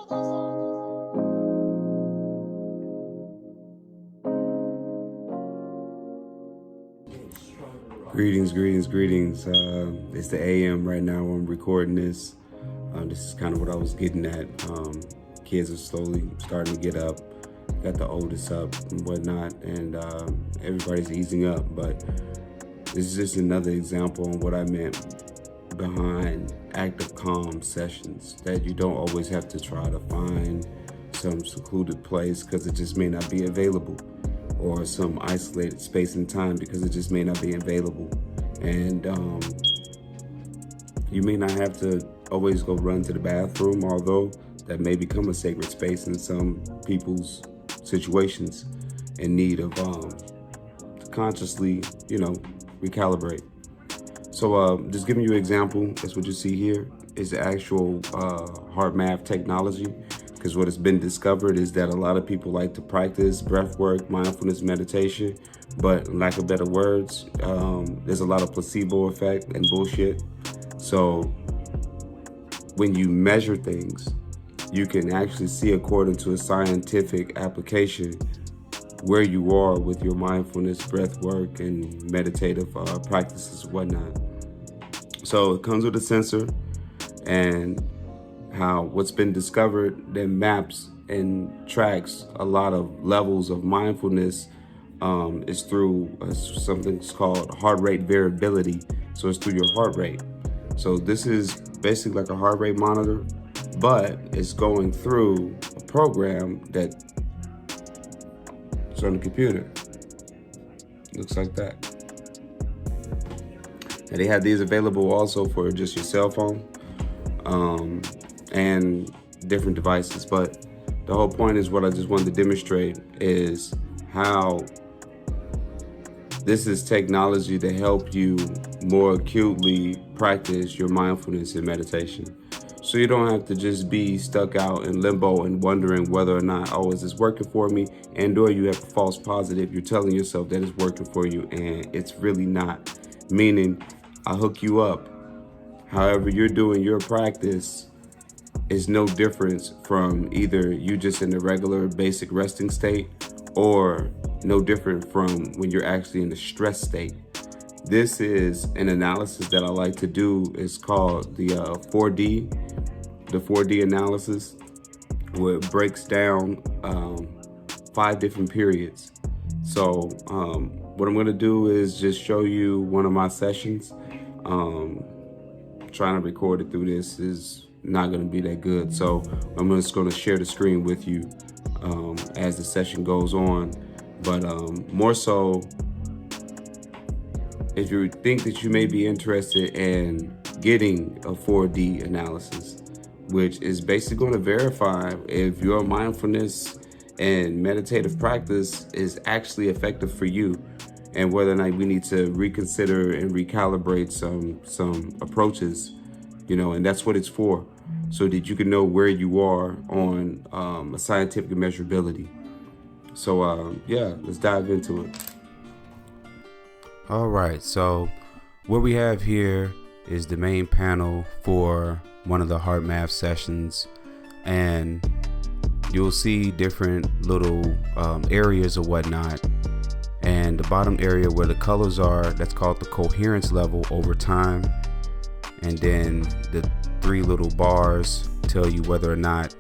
Greetings. It's the AM right now. I'm recording this. This is kind of what I was getting at. Kids are slowly starting to get up. Got the oldest up and whatnot, and everybody's easing up. But this is just another example of what I meant behind active calm sessions, that you don't always have to try to find some secluded place because it just may not be available, or some isolated space and time because it just may not be available. And you may not have to always go run to the bathroom, although that may become a sacred space in some people's situations in need of consciously, recalibrate. So just giving you an example, that's what you see here is the actual HeartMath technology. Because what has been discovered is that a lot of people like to practice breath work, mindfulness, meditation, but in lack of better words, there's a lot of placebo effect and bullshit. So when you measure things, you can actually see, according to a scientific application, where you are with your mindfulness, breath work, and meditative practices and whatnot. So it comes with a sensor, and how what's been discovered then maps and tracks a lot of levels of mindfulness is through something called heart rate variability. So it's through your heart rate. So this is basically like a heart rate monitor, but it's going through a program that's on the computer. Looks like that. And they have these available also for just your cell phone. And different devices, but the whole point is what I just wanted to demonstrate is how this is technology to help you more acutely practice your mindfulness and meditation. So you don't have to just be stuck out in limbo and wondering whether or not, is this working for me? And or you have a false positive. You're telling yourself that it's working for you and it's really not. Meaning, I hook you up. However you're doing your practice is no difference from either you just in the regular basic resting state, or no different from when you're actually in the stress state. This is an analysis that I like to do. It's called the 4D analysis, where it breaks down 5 different periods. So what I'm going to do is just show you one of my sessions. Trying to record it through this is not going to be that good, so I'm just going to share the screen with you as the session goes on. But more so, if you think that you may be interested in getting a 4D analysis, which is basically going to verify if your mindfulness and meditative practice is actually effective for you, and whether or not we need to reconsider and recalibrate some approaches, and that's what it's for, so that you can know where you are on a scientific measurability. So let's dive into it. All right, so what we have here is the main panel for one of the HeartMath sessions, and you'll see different little areas or whatnot. And the bottom area where the colors are, that's called the coherence level over time. And then the 3 little bars tell you whether or not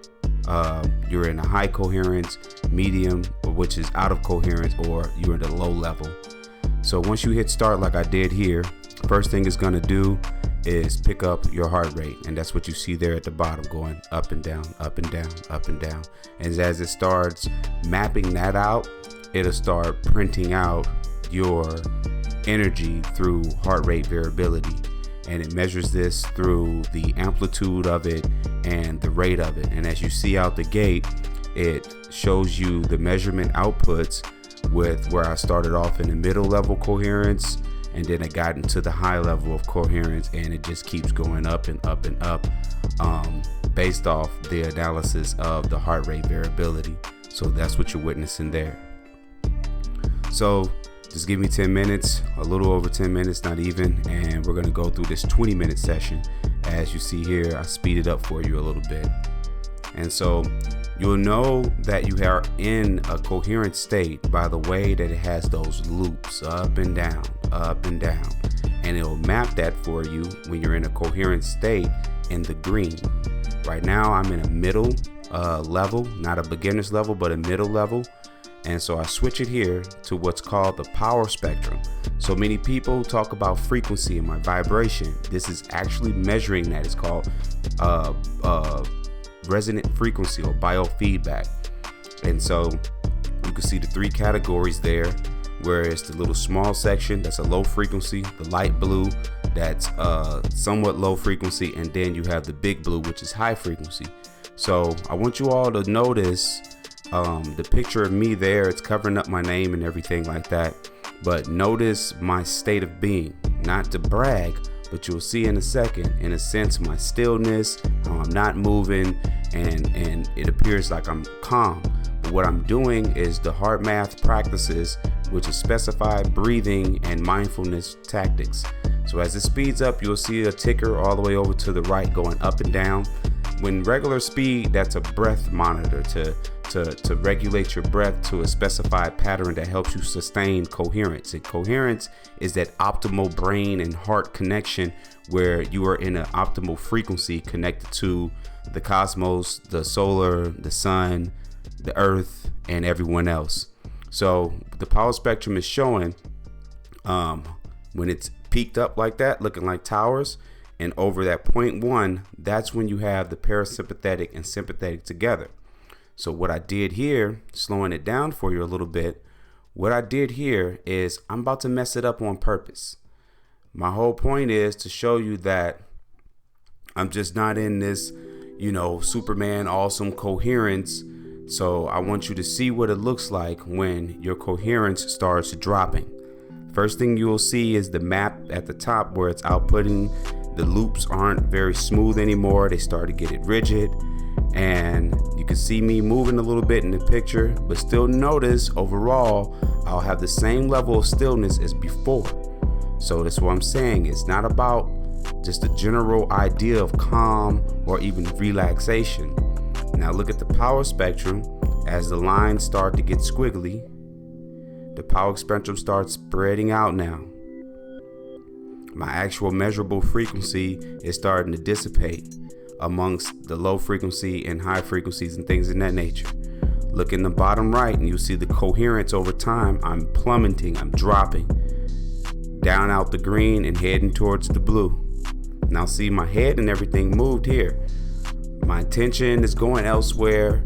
you're in a high coherence, medium, which is out of coherence, or you're in the low level. So once you hit start like I did here, first thing it's gonna do is pick up your heart rate, and that's what you see there at the bottom, going up and down, up and down, up and down. And as it starts mapping that out, it'll start printing out your energy through heart rate variability. And it measures this through the amplitude of it and the rate of it. And as you see out the gate, it shows you the measurement outputs with where I started off in the middle level coherence, and then it got into the high level of coherence, and it just keeps going up and up and up based off the analysis of the heart rate variability. So that's what you're witnessing there. So just give me 10 minutes, a little over 10 minutes, not even, and we're gonna go through this 20-minute session. As you see here, I speed it up for you a little bit. And so you'll know that you are in a coherent state by the way that it has those loops up and down, and it'll map that for you when you're in a coherent state in the green. Right now I'm in a middle level, not a beginner's level, but a middle level. And so I switch it here to what's called the power spectrum. So many people talk about frequency and my vibration. This is actually measuring that. It's called resonant frequency or biofeedback. And so you can see the 3 categories there, where it's the little small section that's a low frequency, the light blue that's somewhat low frequency, and then you have the big blue, which is high frequency. So I want you all to notice the picture of me there. It's covering up my name and everything like that, but notice my state of being, not to brag, but you'll see in a second, in a sense, my stillness, how I'm not moving, and it appears like I'm calm. But what I'm doing is the HeartMath practices, which is specified breathing and mindfulness tactics. So as it speeds up, you'll see a ticker all the way over to the right going up and down. When regular speed, that's a breath monitor to regulate your breath to a specified pattern that helps you sustain coherence. And coherence is that optimal brain and heart connection where you are in an optimal frequency connected to the cosmos, the solar, the sun, the earth, and everyone else. So the power spectrum is showing when it's peaked up like that, looking like towers, and over that 0.1, that's when you have the parasympathetic and sympathetic together. So what I did here, slowing it down for you a little bit, what I did here is I'm about to mess it up on purpose. My whole point is to show you that I'm just not in this, Superman awesome coherence. So I want you to see what it looks like when your coherence starts dropping. First thing you'll see is the map at the top where it's outputting. The loops aren't very smooth anymore. They start to get it rigid. And you can see me moving a little bit in the picture, but still notice overall, I'll have the same level of stillness as before. So that's what I'm saying. It's not about just a general idea of calm or even relaxation. Now look at the power spectrum. As the lines start to get squiggly, the power spectrum starts spreading out now. My actual measurable frequency is starting to dissipate amongst the low frequency and high frequencies and things in that nature. Look in the bottom right and you'll see the coherence over time. I'm plummeting, I'm dropping down out the green and heading towards the blue. Now see, my head and everything moved here. My attention is going elsewhere.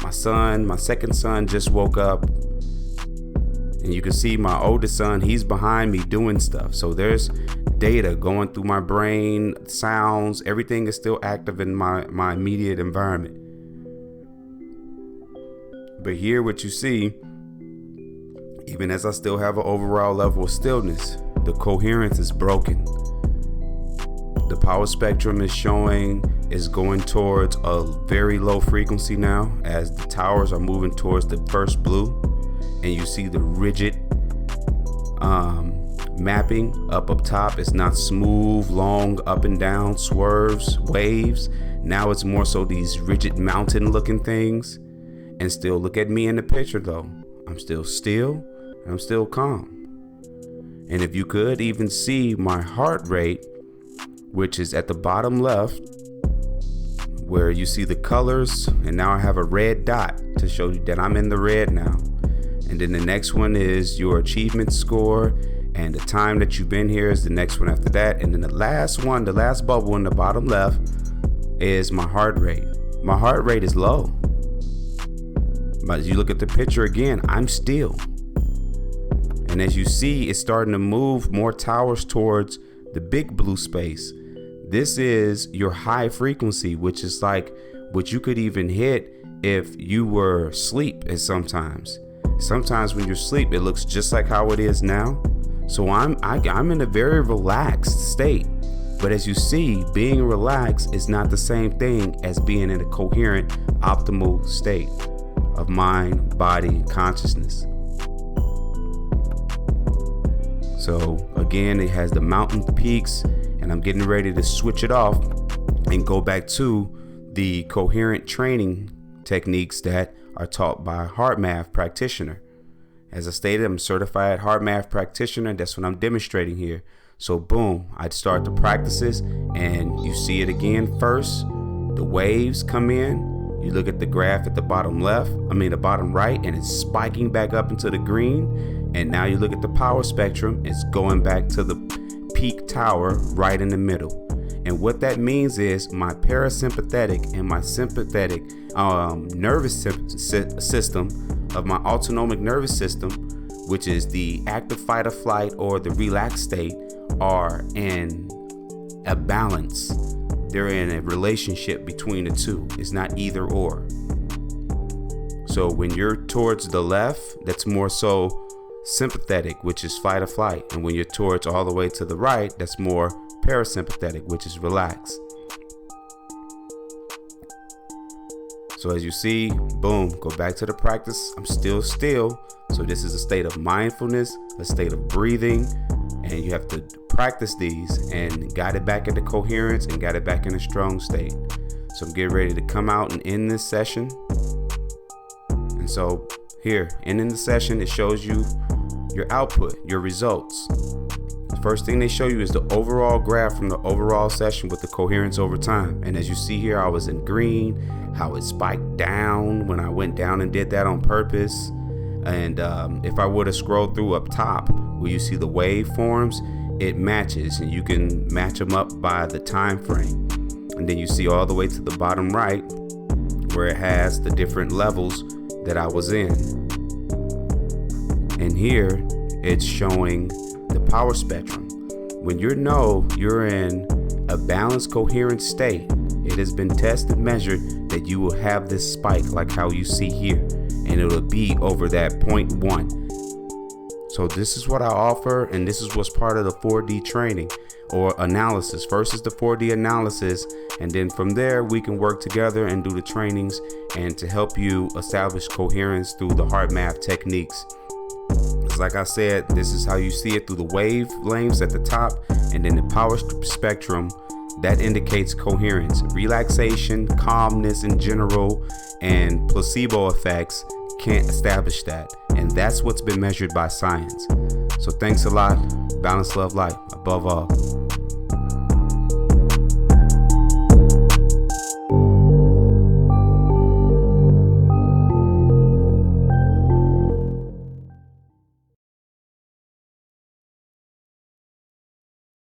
My second son just woke up, and you can see my oldest son, he's behind me doing stuff. So there's data going through my brain, sounds, everything is still active in my immediate environment. But here what you see, even as I still have an overall level of stillness, the coherence is broken. The power spectrum is showing is going towards a very low frequency now as the towers are moving towards the first blue, and you see the rigid mapping up top. It's not smooth, long up and down swerves, waves. Now it's more so these rigid mountain looking things. And still look at me in the picture though. I'm still and I'm still calm. And if you could even see my heart rate, which is at the bottom left, where you see the colors, and now I have a red dot to show you that I'm in the red now. And then the next one is your achievement score, and the time that you've been here is the next one after that. And then the last one, the last bubble in the bottom left, is my heart rate. My heart rate is low, but as you look at the picture again, I'm still. And as you see, it's starting to move more towers towards the big blue space. This is your high frequency, which is like what you could even hit if you were asleep. And sometimes when you're asleep, it looks just like how it is now. So I'm in a very relaxed state. But as you see, being relaxed is not the same thing as being in a coherent, optimal state of mind, body, and consciousness. So again, it has the mountain peaks, and I'm getting ready to switch it off and go back to the coherent training techniques that are taught by a HeartMath practitioner. As I stated, I'm a certified HeartMath practitioner. That's what I'm demonstrating here. So boom, I'd start the practices and you see it again first. The waves come in. You look at the graph at the bottom right, and it's spiking back up into the green. And now you look at the power spectrum, it's going back to the peak tower right in the middle. And what that means is my parasympathetic and my sympathetic nervous system of my autonomic nervous system, which is the active fight or flight or the relaxed state, are in a balance. They're in a relationship between the two. It's not either or. So when you're towards the left, that's more so sympathetic, which is fight or flight. And when you're towards all the way to the right, that's more parasympathetic, which is relax. So as you see, boom, go back to the practice. I'm still. So this is a state of mindfulness, a state of breathing, and you have to practice these and got it back into coherence and got it back in a strong state. So I'm getting ready to come out and end this session. And so here, ending the session, it shows you your output, your results. The first thing they show you is the overall graph from the overall session with the coherence over time. And as you see here, I was in green, how it spiked down when I went down and did that on purpose. And if I were to scroll through up top where you see the waveforms, it matches, and you can match them up by the time frame. And then you see all the way to the bottom right where it has the different levels that I was in. And here it's showing the power spectrum. When you're in a balanced, coherent state, it has been tested, measured that you will have this spike like how you see here, and it'll be over that 0.1. So this is what I offer, and this is what's part of the 4D training or analysis. First is the 4D analysis, and then from there we can work together and do the trainings and to help you establish coherence through the HeartMath techniques. Like I said, this is how you see it through the wavelengths at the top, and then the power spectrum that indicates coherence, relaxation, calmness in general, and placebo effects can't establish that. And that's what's been measured by science. So thanks a lot. Balance, love, light above all.